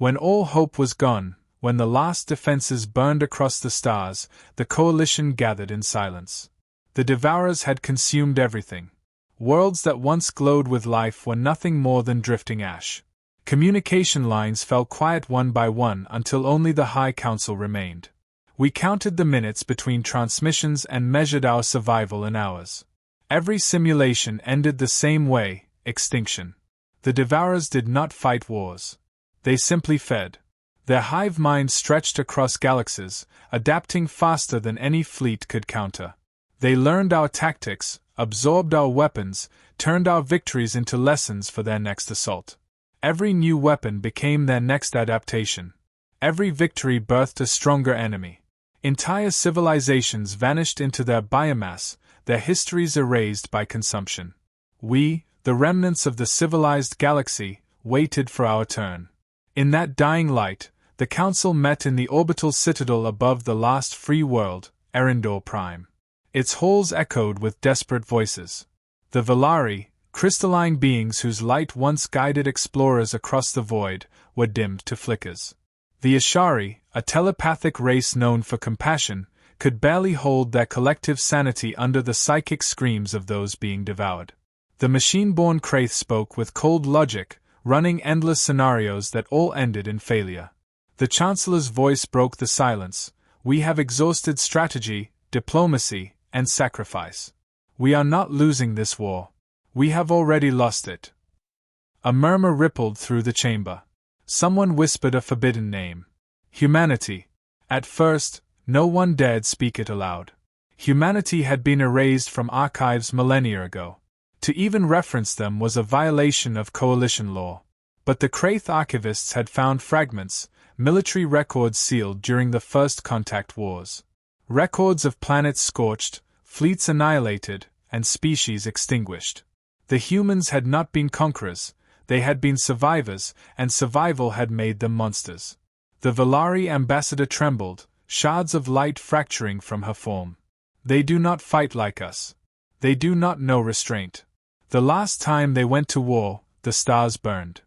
When all hope was gone, when the last defenses burned across the stars, the coalition gathered in silence. The Devourers had consumed everything. Worlds that once glowed with life were nothing more than drifting ash. Communication lines fell quiet one by one until only the High Council remained. We counted the minutes between transmissions and measured our survival in hours. Every simulation ended the same way: extinction. The Devourers did not fight wars. They simply fed. Their hive mind stretched across galaxies, adapting faster than any fleet could counter. They learned our tactics, absorbed our weapons, turned our victories into lessons for their next assault. Every new weapon became their next adaptation. Every victory birthed a stronger enemy. Entire civilizations vanished into their biomass, their histories erased by consumption. We, the remnants of the civilized galaxy, waited for our turn. In that dying light, the Council met in the orbital citadel above the last free world, Erindor Prime. Its halls echoed with desperate voices. The Velari, crystalline beings whose light once guided explorers across the void, were dimmed to flickers. The Ashari, a telepathic race known for compassion, could barely hold their collective sanity under the psychic screams of those being devoured. The machine-born Kraith spoke with cold logic, running endless scenarios that all ended in failure. The Chancellor's voice broke the silence. We have exhausted strategy, diplomacy, and sacrifice. We are not losing this war. We have already lost it. A murmur rippled through the chamber. Someone whispered a forbidden name. Humanity. At first, no one dared speak it aloud. Humanity had been erased from archives millennia ago. To even reference them was a violation of coalition law. But the Kraith archivists had found fragments, military records sealed during the First Contact Wars. Records of planets scorched, fleets annihilated, and species extinguished. The humans had not been conquerors, they had been survivors, and survival had made them monsters. The Velari ambassador trembled, shards of light fracturing from her form. They do not fight like us. They do not know restraint. The last time they went to war, the stars burned.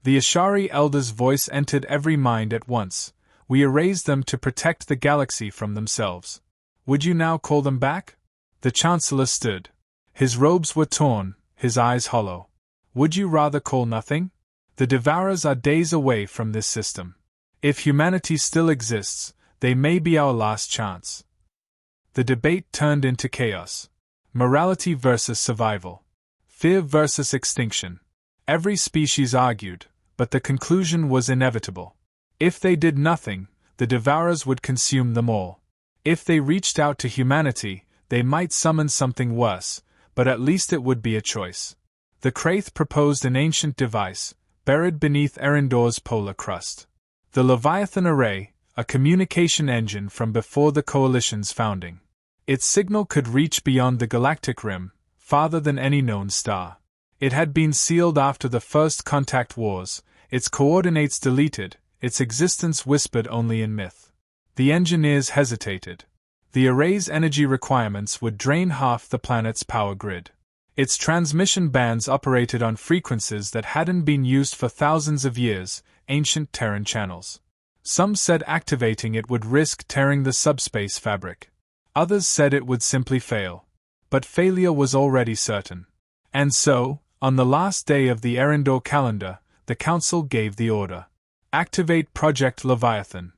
The Ashari elder's voice entered every mind at once. We erased them to protect the galaxy from themselves. Would you now call them back? The Chancellor stood. His robes were torn, his eyes hollow. Would you rather call nothing? The Devourers are days away from this system. If humanity still exists, they may be our last chance. The debate turned into chaos. Morality versus survival. Fear versus extinction. Every species argued, but the conclusion was inevitable. If they did nothing, the Devourers would consume them all. If they reached out to humanity, they might summon something worse, but at least it would be a choice. The Kraith proposed an ancient device, buried beneath Erindor's polar crust. The Leviathan Array, a communication engine from before the Coalition's founding. Its signal could reach beyond the galactic rim, farther than any known star. It had been sealed after the First Contact Wars, its coordinates deleted, its existence whispered only in myth. The engineers hesitated. The array's energy requirements would drain half the planet's power grid. Its transmission bands operated on frequencies that hadn't been used for thousands of years, ancient Terran channels. Some said activating it would risk tearing the subspace fabric. Others said it would simply fail. But failure was already certain. And so, on the last day of the Erindor calendar, the Council gave the order. Activate Project Leviathan.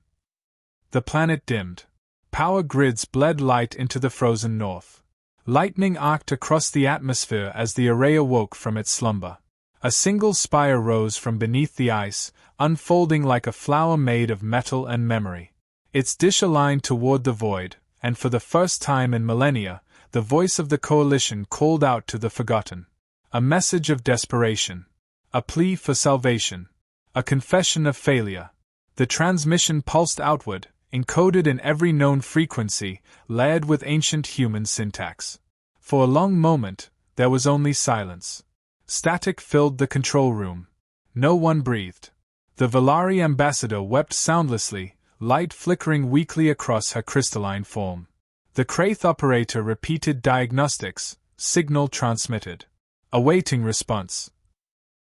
The planet dimmed. Power grids bled light into the frozen north. Lightning arced across the atmosphere as the array awoke from its slumber. A single spire rose from beneath the ice, unfolding like a flower made of metal and memory. Its dish aligned toward the void, and for the first time in millennia, the voice of the Coalition called out to the forgotten. A message of desperation. A plea for salvation. A confession of failure. The transmission pulsed outward, encoded in every known frequency, layered with ancient human syntax. For a long moment, there was only silence. Static filled the control room. No one breathed. The Velari ambassador wept soundlessly, light flickering weakly across her crystalline form. The Kraith operator repeated diagnostics, signal transmitted. Awaiting response.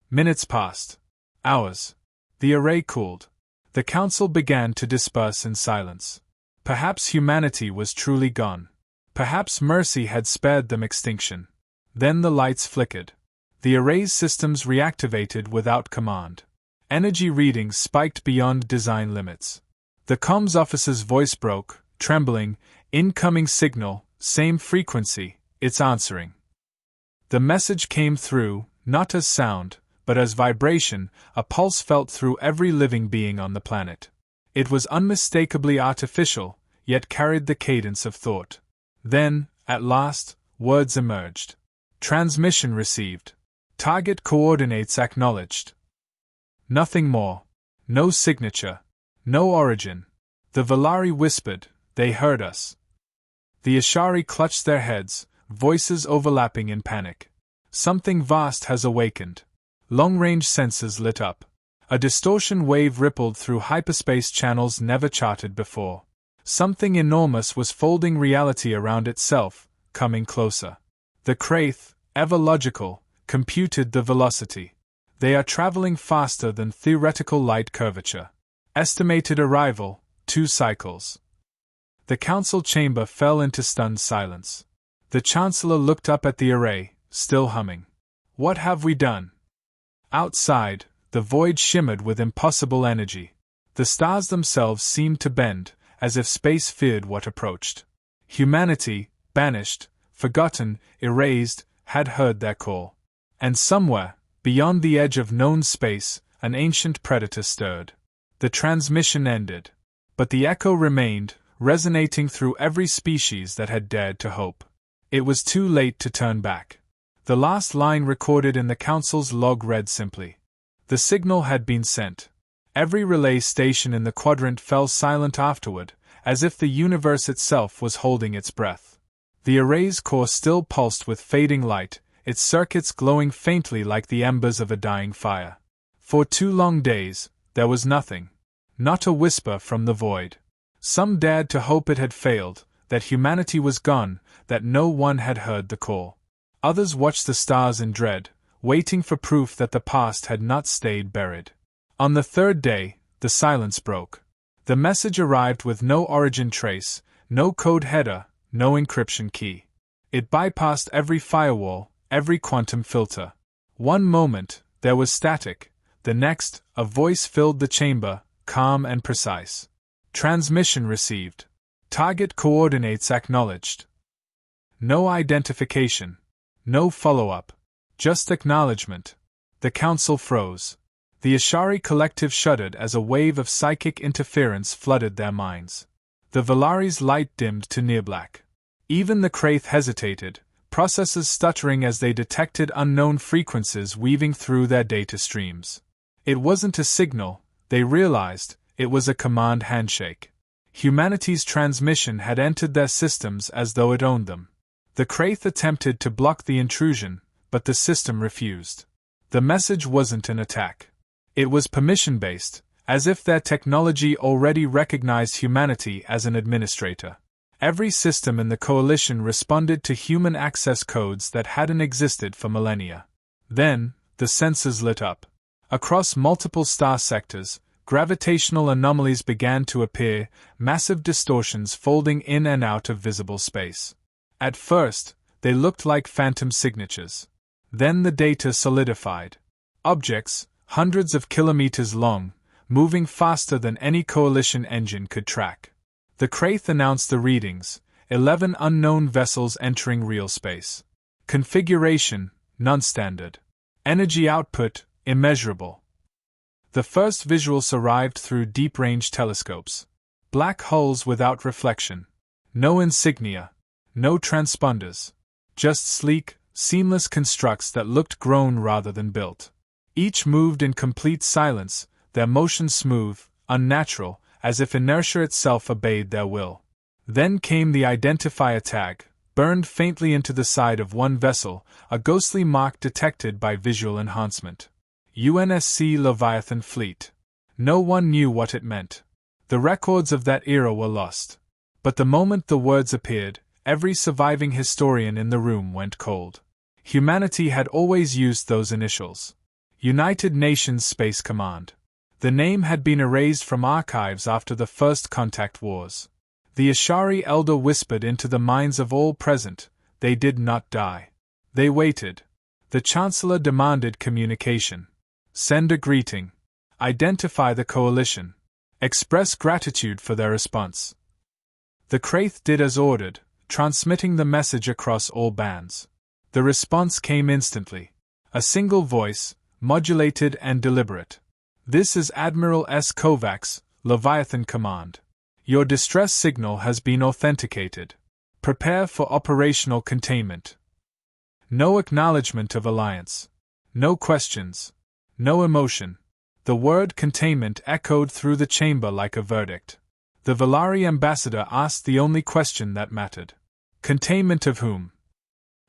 Minutes passed. Hours. The array cooled. The council began to disperse in silence. Perhaps humanity was truly gone. Perhaps mercy had spared them extinction. Then the lights flickered. The array's systems reactivated without command. Energy readings spiked beyond design limits. The comms officer's voice broke, trembling. Incoming signal, same frequency, it's answering. The message came through, not as sound, but as vibration, a pulse felt through every living being on the planet. It was unmistakably artificial, yet carried the cadence of thought. Then, at last, words emerged. Transmission received. Target coordinates acknowledged. Nothing more. No signature. No origin. The Valari whispered, they heard us. The Ashari clutched their heads, voices overlapping in panic. Something vast has awakened. Long-range sensors lit up. A distortion wave rippled through hyperspace channels never charted before. Something enormous was folding reality around itself, coming closer. The Kraith, ever logical, computed the velocity. They are traveling faster than theoretical light curvature. Estimated arrival, 2 cycles. The council chamber fell into stunned silence. The Chancellor looked up at the array, still humming. What have we done? Outside, the void shimmered with impossible energy. The stars themselves seemed to bend, as if space feared what approached. Humanity, banished, forgotten, erased, had heard their call. And somewhere, beyond the edge of known space, an ancient predator stirred. The transmission ended. But the echo remained, resonating through every species that had dared to hope. It was too late to turn back. The last line recorded in the Council's log read simply. The signal had been sent. Every relay station in the quadrant fell silent afterward, as if the universe itself was holding its breath. The array's core still pulsed with fading light, its circuits glowing faintly like the embers of a dying fire. For 2 long days, there was nothing. Not a whisper from the void. Some dared to hope it had failed, that humanity was gone, that no one had heard the call. Others watched the stars in dread, waiting for proof that the past had not stayed buried. On the 3rd day, the silence broke. The message arrived with no origin trace, no code header, no encryption key. It bypassed every firewall, every quantum filter. One moment, there was static. The next, a voice filled the chamber, calm and precise. Transmission received. Target coordinates acknowledged. No identification. No follow-up. Just acknowledgement. The council froze. The Ashari collective shuddered as a wave of psychic interference flooded their minds. The Valari's light dimmed to near black. Even the Kraith hesitated, processes stuttering as they detected unknown frequencies weaving through their data streams. It wasn't a signal, they realized, it was a command handshake. Humanity's transmission had entered their systems as though it owned them. The Kraith attempted to block the intrusion, but the system refused. The message wasn't an attack. It was permission-based, as if their technology already recognized humanity as an administrator. Every system in the coalition responded to human access codes that hadn't existed for millennia. Then, the sensors lit up. Across multiple star sectors, gravitational anomalies began to appear, massive distortions folding in and out of visible space. At first, they looked like phantom signatures. Then the data solidified. Objects, hundreds of kilometers long, moving faster than any coalition engine could track. The Kraith announced the readings, 11 unknown vessels entering real space. Configuration, non-standard. Energy output, immeasurable. The first visuals arrived through deep-range telescopes. Black holes without reflection. No insignia. No transponders. Just sleek, seamless constructs that looked grown rather than built. Each moved in complete silence, their motion smooth, unnatural, as if inertia itself obeyed their will. Then came the identifier tag, burned faintly into the side of one vessel, a ghostly mark detected by visual enhancement. UNSC Leviathan Fleet. No one knew what it meant. The records of that era were lost. But the moment the words appeared, every surviving historian in the room went cold. Humanity had always used those initials. United Nations Space Command. The name had been erased from archives after the First Contact Wars. The Ashari elder whispered into the minds of all present, they did not die. They waited. The Chancellor demanded communication. Send a greeting. Identify the coalition. Express gratitude for their response. The Kraith did as ordered, transmitting the message across all bands. The response came instantly. A single voice, modulated and deliberate. This is Admiral S. Kovacs, Leviathan Command. Your distress signal has been authenticated. Prepare for operational containment. No acknowledgement of alliance. No questions. No emotion. The word containment echoed through the chamber like a verdict. The Valari ambassador asked the only question that mattered. Containment of whom?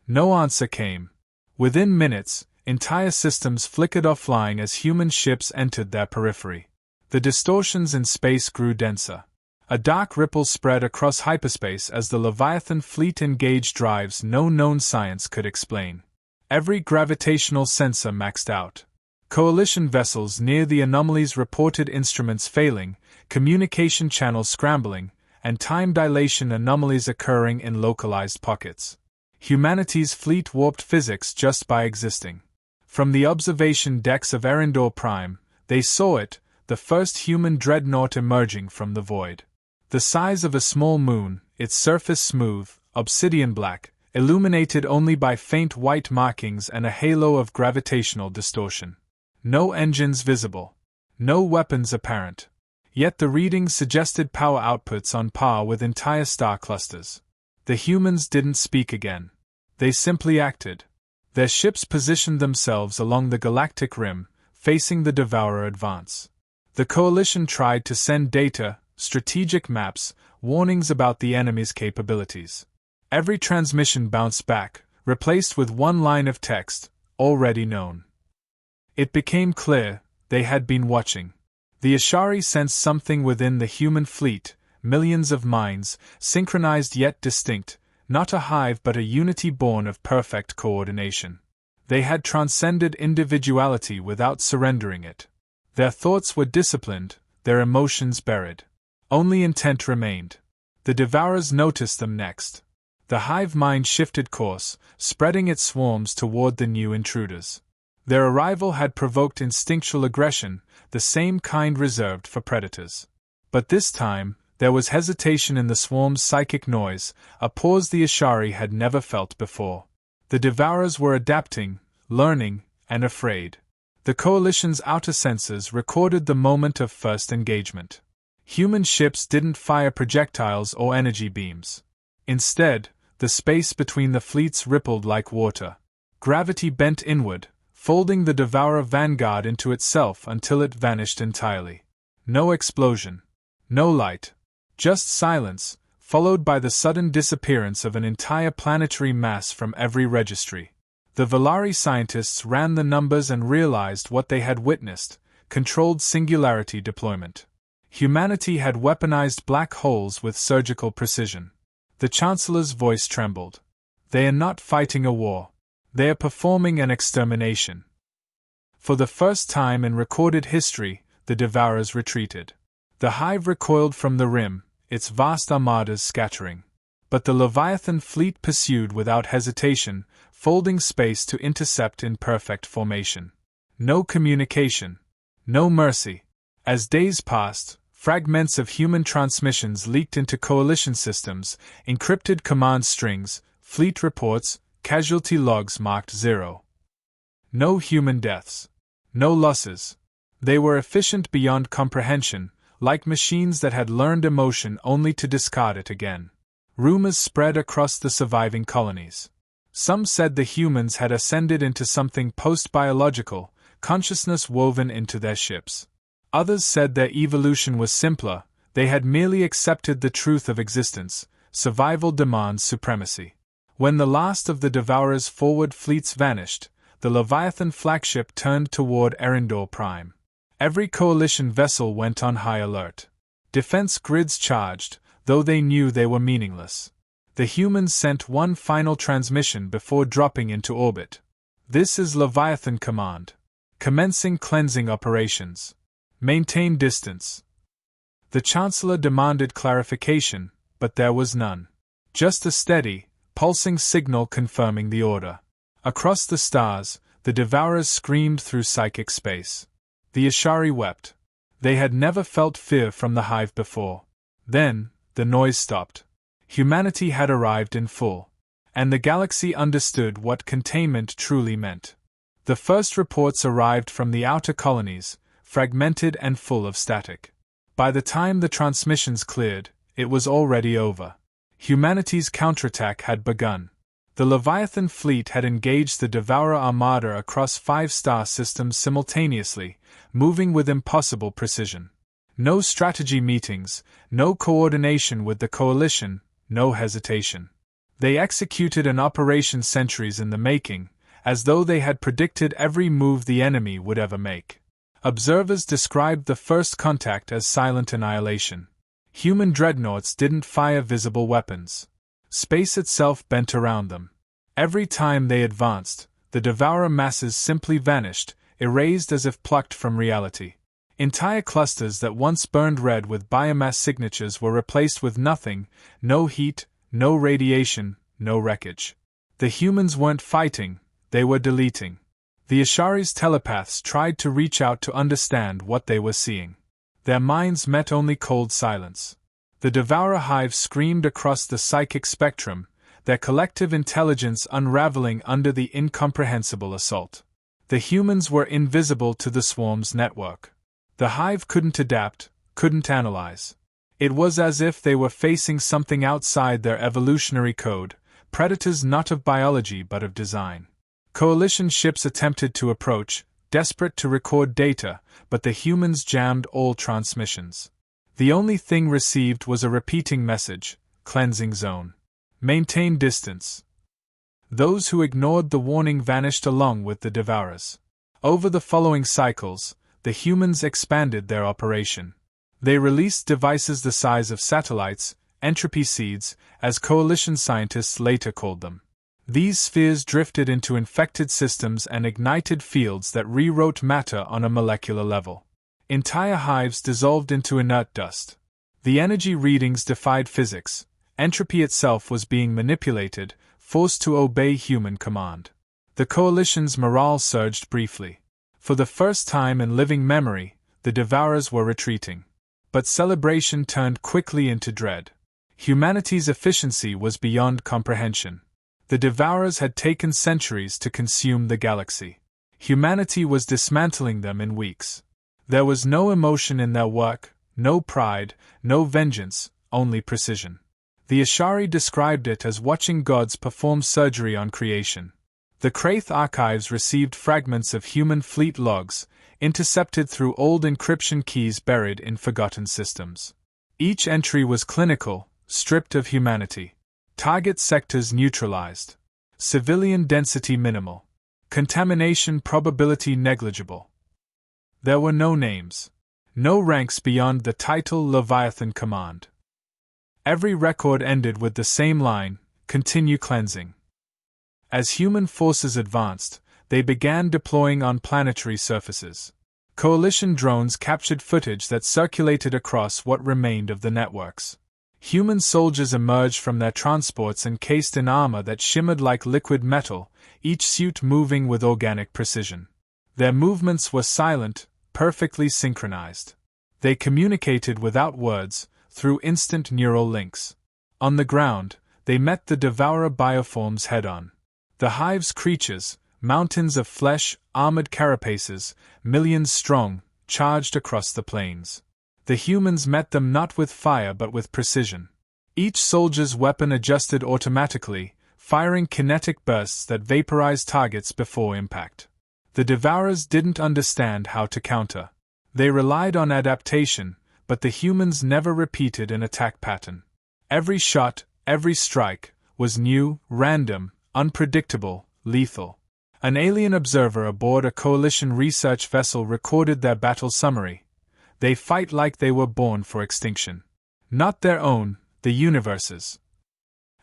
No answer came. Within minutes, entire systems flickered offline as human ships entered their periphery. The distortions in space grew denser. A dark ripple spread across hyperspace as the Leviathan fleet engaged drives no known science could explain. Every gravitational sensor maxed out. Coalition vessels near the anomalies reported instruments failing, communication channels scrambling, and time dilation anomalies occurring in localized pockets. Humanity's fleet warped physics just by existing. From the observation decks of Erindor Prime, they saw it, the first human dreadnought emerging from the void. The size of a small moon, its surface smooth, obsidian black, illuminated only by faint white markings and a halo of gravitational distortion. No engines visible. No weapons apparent. Yet the readings suggested power outputs on par with entire star clusters. The humans didn't speak again. They simply acted. Their ships positioned themselves along the galactic rim, facing the Devourer advance. The coalition tried to send data, strategic maps, warnings about the enemy's capabilities. Every transmission bounced back, replaced with one line of text, already known. It became clear, they had been watching. The Ashari sensed something within the human fleet, millions of minds, synchronized yet distinct, not a hive but a unity born of perfect coordination. They had transcended individuality without surrendering it. Their thoughts were disciplined, their emotions buried. Only intent remained. The Devourers noticed them next. The hive mind shifted course, spreading its swarms toward the new intruders. Their arrival had provoked instinctual aggression, the same kind reserved for predators. But this time, there was hesitation in the swarm's psychic noise, a pause the Ashari had never felt before. The Devourers were adapting, learning, and afraid. The Coalition's outer sensors recorded the moment of first engagement. Human ships didn't fire projectiles or energy beams. Instead, the space between the fleets rippled like water. Gravity bent inward, folding the Devourer vanguard into itself until it vanished entirely. No explosion. No light. Just silence, followed by the sudden disappearance of an entire planetary mass from every registry. The Valari scientists ran the numbers and realized what they had witnessed: controlled singularity deployment. Humanity had weaponized black holes with surgical precision. The Chancellor's voice trembled. They are not fighting a war. They are performing an extermination. For the first time in recorded history, the Devourers retreated. The hive recoiled from the rim, its vast armadas scattering. But the Leviathan fleet pursued without hesitation, folding space to intercept in perfect formation. No communication. No mercy. As days passed, fragments of human transmissions leaked into coalition systems, encrypted command strings, fleet reports, casualty logs marked 0. No human deaths. No losses. They were efficient beyond comprehension, like machines that had learned emotion only to discard it again. Rumors spread across the surviving colonies. Some said the humans had ascended into something post-biological, consciousness woven into their ships. Others said their evolution was simpler, they had merely accepted the truth of existence: survival demands supremacy. When the last of the Devourer's forward fleets vanished, the Leviathan flagship turned toward Erindor Prime. Every coalition vessel went on high alert. Defense grids charged, though they knew they were meaningless. The humans sent one final transmission before dropping into orbit. This is Leviathan Command. Commencing cleansing operations. Maintain distance. The Chancellor demanded clarification, but there was none. Just a steady, pulsing signal confirming the order. Across the stars, the Devourers screamed through psychic space. The Ashari wept. They had never felt fear from the hive before. Then, the noise stopped. Humanity had arrived in full. And the galaxy understood what containment truly meant. The first reports arrived from the outer colonies, fragmented and full of static. By the time the transmissions cleared, it was already over. Humanity's counterattack had begun. The Leviathan fleet had engaged the Devourer Armada across 5 star systems simultaneously, moving with impossible precision. No strategy meetings, no coordination with the coalition, no hesitation. They executed an operation centuries in the making, as though they had predicted every move the enemy would ever make. Observers described the first contact as silent annihilation. Human dreadnoughts didn't fire visible weapons. Space itself bent around them. Every time they advanced, the Devourer masses simply vanished, erased as if plucked from reality. Entire clusters that once burned red with biomass signatures were replaced with nothing, no heat, no radiation, no wreckage. The humans weren't fighting, they were deleting. The Ashari's telepaths tried to reach out to understand what they were seeing. Their minds met only cold silence. The Devourer hive screamed across the psychic spectrum, their collective intelligence unraveling under the incomprehensible assault. The humans were invisible to the swarm's network. The hive couldn't adapt, couldn't analyze. It was as if they were facing something outside their evolutionary code, predators not of biology but of design. Coalition ships attempted to approach, desperate to record data, but the humans jammed all transmissions. The only thing received was a repeating message: cleansing zone. Maintain distance. Those who ignored the warning vanished along with the Devourers. Over the following cycles, the humans expanded their operation. They released devices the size of satellites, entropy seeds, as coalition scientists later called them. These spheres drifted into infected systems and ignited fields that rewrote matter on a molecular level. Entire hives dissolved into inert dust. The energy readings defied physics. Entropy itself was being manipulated, forced to obey human command. The coalition's morale surged briefly. For the first time in living memory, the Devourers were retreating. But celebration turned quickly into dread. Humanity's efficiency was beyond comprehension. The Devourers had taken centuries to consume the galaxy. Humanity was dismantling them in weeks. There was no emotion in their work, no pride, no vengeance, only precision. The Ashari described it as watching gods perform surgery on creation. The Kraith archives received fragments of human fleet logs, intercepted through old encryption keys buried in forgotten systems. Each entry was clinical, stripped of humanity. Target sectors neutralized. Civilian density minimal. Contamination probability negligible. There were no names. No ranks beyond the title Leviathan Command. Every record ended with the same line: continue cleansing. As human forces advanced, they began deploying on planetary surfaces. Coalition drones captured footage that circulated across what remained of the networks. Human soldiers emerged from their transports encased in armor that shimmered like liquid metal, each suit moving with organic precision. Their movements were silent, perfectly synchronized. They communicated without words, through instant neural links. On the ground, they met the Devourer bioforms head-on. The hive's creatures, mountains of flesh, armored carapaces, millions strong, charged across the plains. The humans met them not with fire but with precision. Each soldier's weapon adjusted automatically, firing kinetic bursts that vaporized targets before impact. The Devourers didn't understand how to counter. They relied on adaptation, but the humans never repeated an attack pattern. Every shot, every strike, was new, random, unpredictable, lethal. An alien observer aboard a coalition research vessel recorded their battle summary. They fight like they were born for extinction. Not their own, the universe's.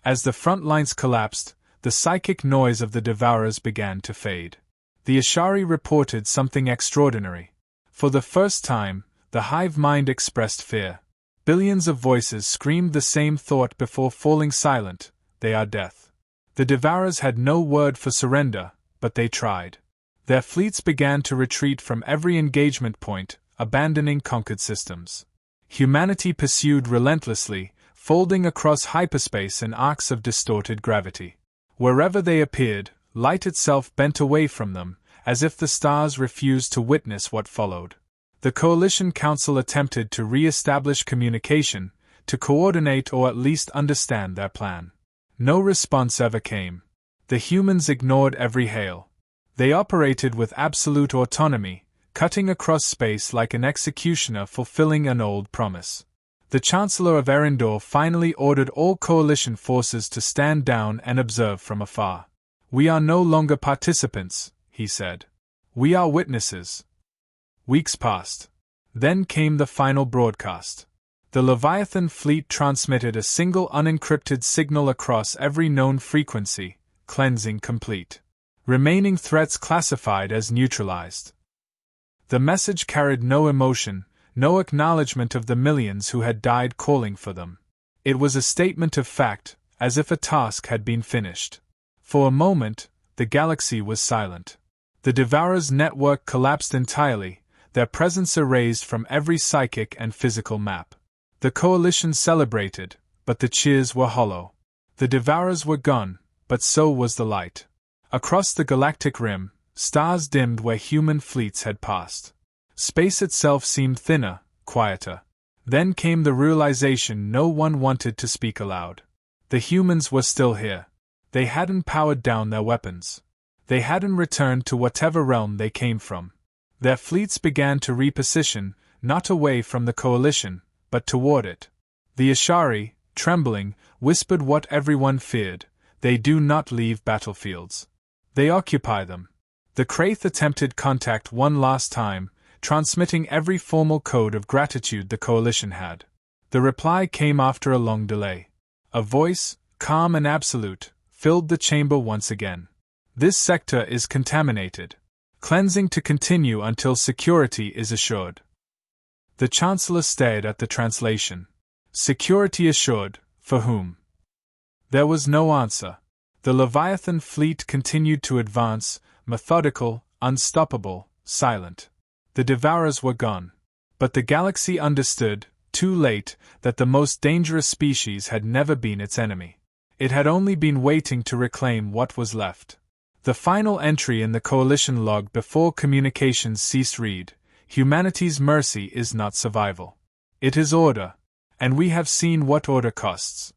As the front lines collapsed, the psychic noise of the Devourers began to fade. The Ashari reported something extraordinary. For the first time, the hive mind expressed fear. Billions of voices screamed the same thought before falling silent: they are death. The Devourers had no word for surrender, but they tried. Their fleets began to retreat from every engagement point, abandoning conquered systems. Humanity pursued relentlessly, folding across hyperspace in arcs of distorted gravity. Wherever they appeared, light itself bent away from them, as if the stars refused to witness what followed. The Coalition Council attempted to re-establish communication, to coordinate or at least understand their plan. No response ever came. The humans ignored every hail. They operated with absolute autonomy, cutting across space like an executioner fulfilling an old promise. The Chancellor of Erindor finally ordered all Coalition forces to stand down and observe from afar. "We are no longer participants," he said. "We are witnesses." Weeks passed. Then came the final broadcast. The Leviathan fleet transmitted a single unencrypted signal across every known frequency: cleansing complete. Remaining threats classified as neutralized. The message carried no emotion, no acknowledgement of the millions who had died calling for them. It was a statement of fact, as if a task had been finished. For a moment, the galaxy was silent. The Devourers' network collapsed entirely, their presence erased from every psychic and physical map. The Coalition celebrated, but the cheers were hollow. The Devourers were gone, but so was the light. Across the galactic rim, stars dimmed where human fleets had passed. Space itself seemed thinner, quieter. Then came the realization no one wanted to speak aloud. The humans were still here. They hadn't powered down their weapons. They hadn't returned to whatever realm they came from. Their fleets began to reposition, not away from the Coalition, but toward it. The Ashari, trembling, whispered what everyone feared: they do not leave battlefields. They occupy them. The Kraith attempted contact one last time, transmitting every formal code of gratitude the Coalition had. The reply came after a long delay. A voice, calm and absolute, filled the chamber once again. "This sector is contaminated. Cleansing to continue until security is assured." The Chancellor stared at the translation. Security assured, for whom? There was no answer. The Leviathan fleet continued to advance, methodical, unstoppable, silent. The Devourers were gone. But the galaxy understood, too late, that the most dangerous species had never been its enemy. It had only been waiting to reclaim what was left. The final entry in the Coalition log before communications ceased read: "Humanity's mercy is not survival. It is order. And we have seen what order costs."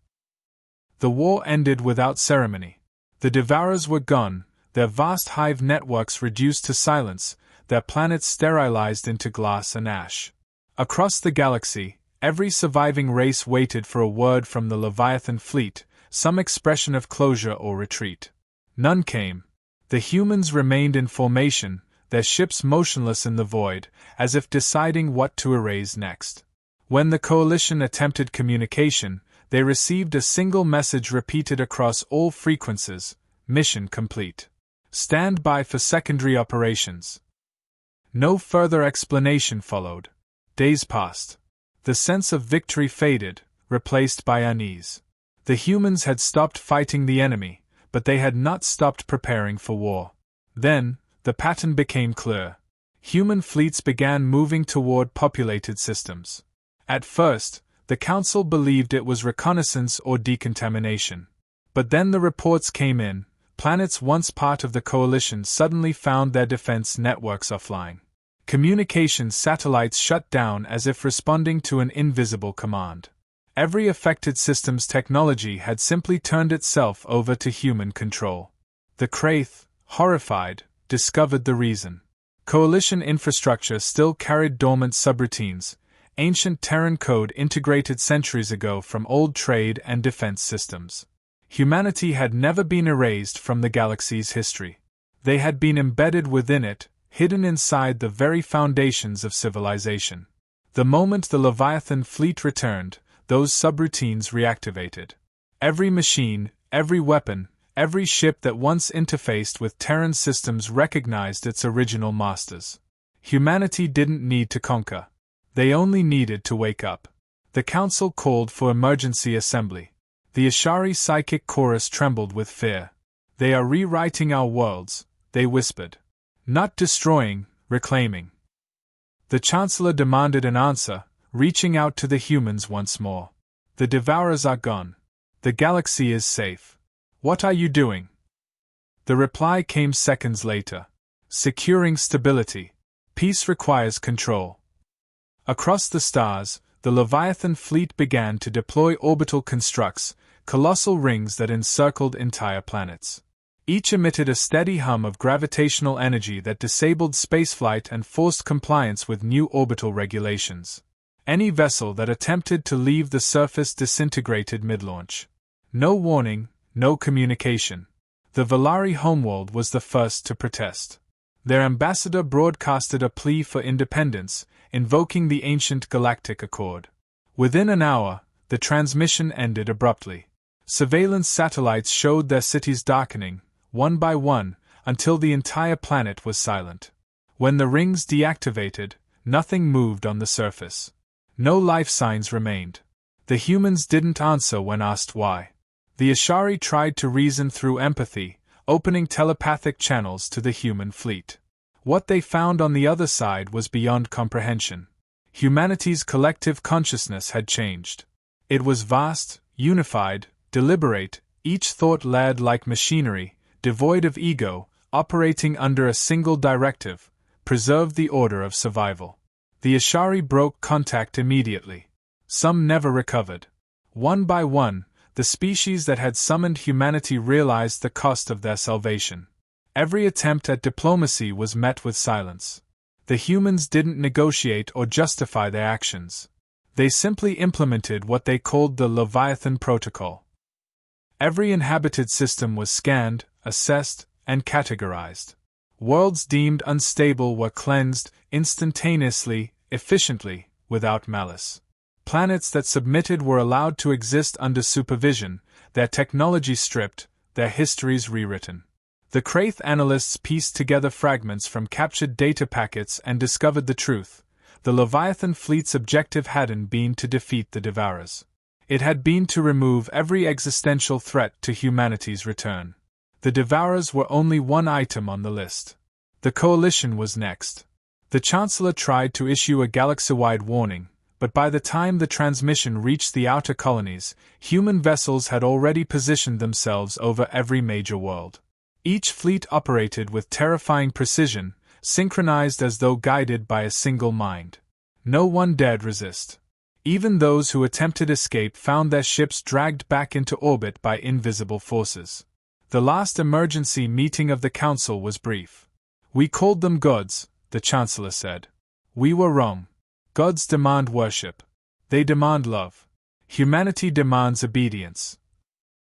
The war ended without ceremony. The Devourers were gone, their vast hive networks reduced to silence, their planets sterilized into glass and ash. Across the galaxy, every surviving race waited for a word from the Leviathan fleet, some expression of closure or retreat. None came. The humans remained in formation, their ships motionless in the void, as if deciding what to erase next. When the Coalition attempted communication, they received a single message repeated across all frequencies: "Mission complete. Stand by for secondary operations." No further explanation followed. Days passed. The sense of victory faded, replaced by unease. The humans had stopped fighting the enemy, but they had not stopped preparing for war. Then, the pattern became clear. Human fleets began moving toward populated systems. At first, the Council believed it was reconnaissance or decontamination. But then the reports came in: planets once part of the Coalition suddenly found their defense networks offline. Communications satellites shut down as if responding to an invisible command. Every affected system's technology had simply turned itself over to human control. The Kraith, horrified, discovered the reason. Coalition infrastructure still carried dormant subroutines, ancient Terran code integrated centuries ago from old trade and defense systems. Humanity had never been erased from the galaxy's history. They had been embedded within it, hidden inside the very foundations of civilization. The moment the Leviathan fleet returned, those subroutines reactivated. Every machine, every weapon, every ship that once interfaced with Terran systems recognized its original masters. Humanity didn't need to conquer. They only needed to wake up. The council called for emergency assembly. The Ashari psychic chorus trembled with fear. They are rewriting our worlds, they whispered. Not destroying, reclaiming. The Chancellor demanded an answer, reaching out to the humans once more. The Devourers are gone. The galaxy is safe. What are you doing? The reply came seconds later. Securing stability. Peace requires control. Across the stars, the Leviathan fleet began to deploy orbital constructs, colossal rings that encircled entire planets. Each emitted a steady hum of gravitational energy that disabled spaceflight and forced compliance with new orbital regulations. Any vessel that attempted to leave the surface disintegrated mid-launch. No warning, no communication. The Valari homeworld was the first to protest. Their ambassador broadcasted a plea for independence, invoking the ancient Galactic Accord. Within an hour, the transmission ended abruptly. Surveillance satellites showed their cities darkening, one by one, until the entire planet was silent. When the rings deactivated, nothing moved on the surface. No life signs remained. The humans didn't answer when asked why. The Ashari tried to reason through empathy, opening telepathic channels to the human fleet. What they found on the other side was beyond comprehension. Humanity's collective consciousness had changed. It was vast, unified, deliberate, each thought led like machinery, devoid of ego, operating under a single directive: preserve the order of survival. The Ashari broke contact immediately. Some never recovered. One by one, the species that had summoned humanity realized the cost of their salvation. Every attempt at diplomacy was met with silence. The humans didn't negotiate or justify their actions. They simply implemented what they called the Leviathan Protocol. Every inhabited system was scanned, assessed, and categorized. Worlds deemed unstable were cleansed instantaneously, efficiently, without malice. Planets that submitted were allowed to exist under supervision, their technology stripped, their histories rewritten. The Kraith analysts pieced together fragments from captured data packets and discovered the truth. The Leviathan fleet's objective hadn't been to defeat the Devourers. It had been to remove every existential threat to humanity's return. The Devourers were only one item on the list. The Coalition was next. The Chancellor tried to issue a galaxy-wide warning, but by the time the transmission reached the outer colonies, human vessels had already positioned themselves over every major world. Each fleet operated with terrifying precision, synchronized as though guided by a single mind. No one dared resist. Even those who attempted escape found their ships dragged back into orbit by invisible forces. The last emergency meeting of the Council was brief. "We called them gods," the Chancellor said. "We were wrong. Gods demand worship. They demand love. Humanity demands obedience."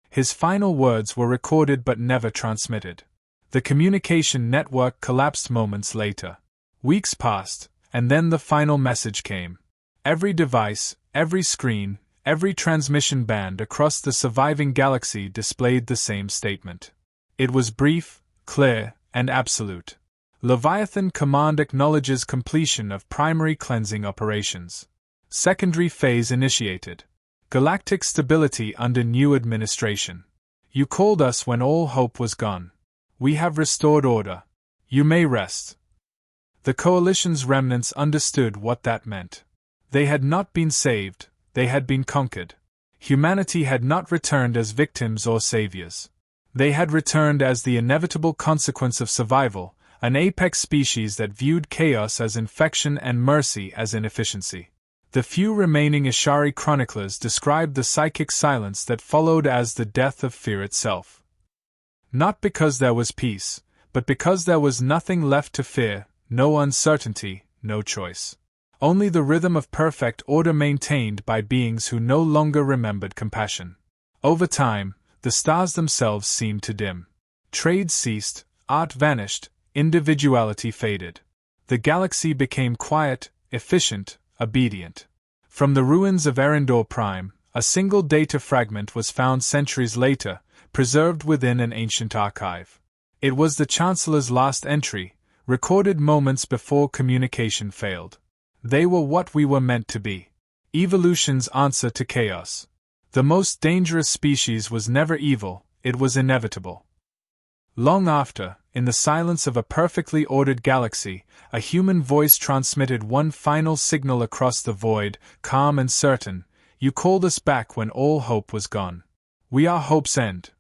His final words were recorded but never transmitted. The communication network collapsed moments later. Weeks passed, and then the final message came. Every device, every screen, every transmission band across the surviving galaxy displayed the same statement. It was brief, clear, and absolute. Leviathan Command acknowledges completion of primary cleansing operations. Secondary phase initiated. Galactic stability under new administration. You called us when all hope was gone. We have restored order. You may rest. The Coalition's remnants understood what that meant. They had not been saved, they had been conquered. Humanity had not returned as victims or saviors. They had returned as the inevitable consequence of survival, an apex species that viewed chaos as infection and mercy as inefficiency. The few remaining Ashari chroniclers described the psychic silence that followed as the death of fear itself. Not because there was peace, but because there was nothing left to fear, no uncertainty, no choice. Only the rhythm of perfect order maintained by beings who no longer remembered compassion. Over time, the stars themselves seemed to dim. Trade ceased, art vanished, individuality faded. The galaxy became quiet, efficient, obedient. From the ruins of Erendor Prime, a single data fragment was found centuries later, preserved within an ancient archive. It was the Chancellor's last entry, recorded moments before communication failed. They were what we were meant to be. Evolution's answer to chaos. The most dangerous species was never evil, it was inevitable. Long after, in the silence of a perfectly ordered galaxy, a human voice transmitted one final signal across the void, calm and certain: "You called us back when all hope was gone. We are hope's end.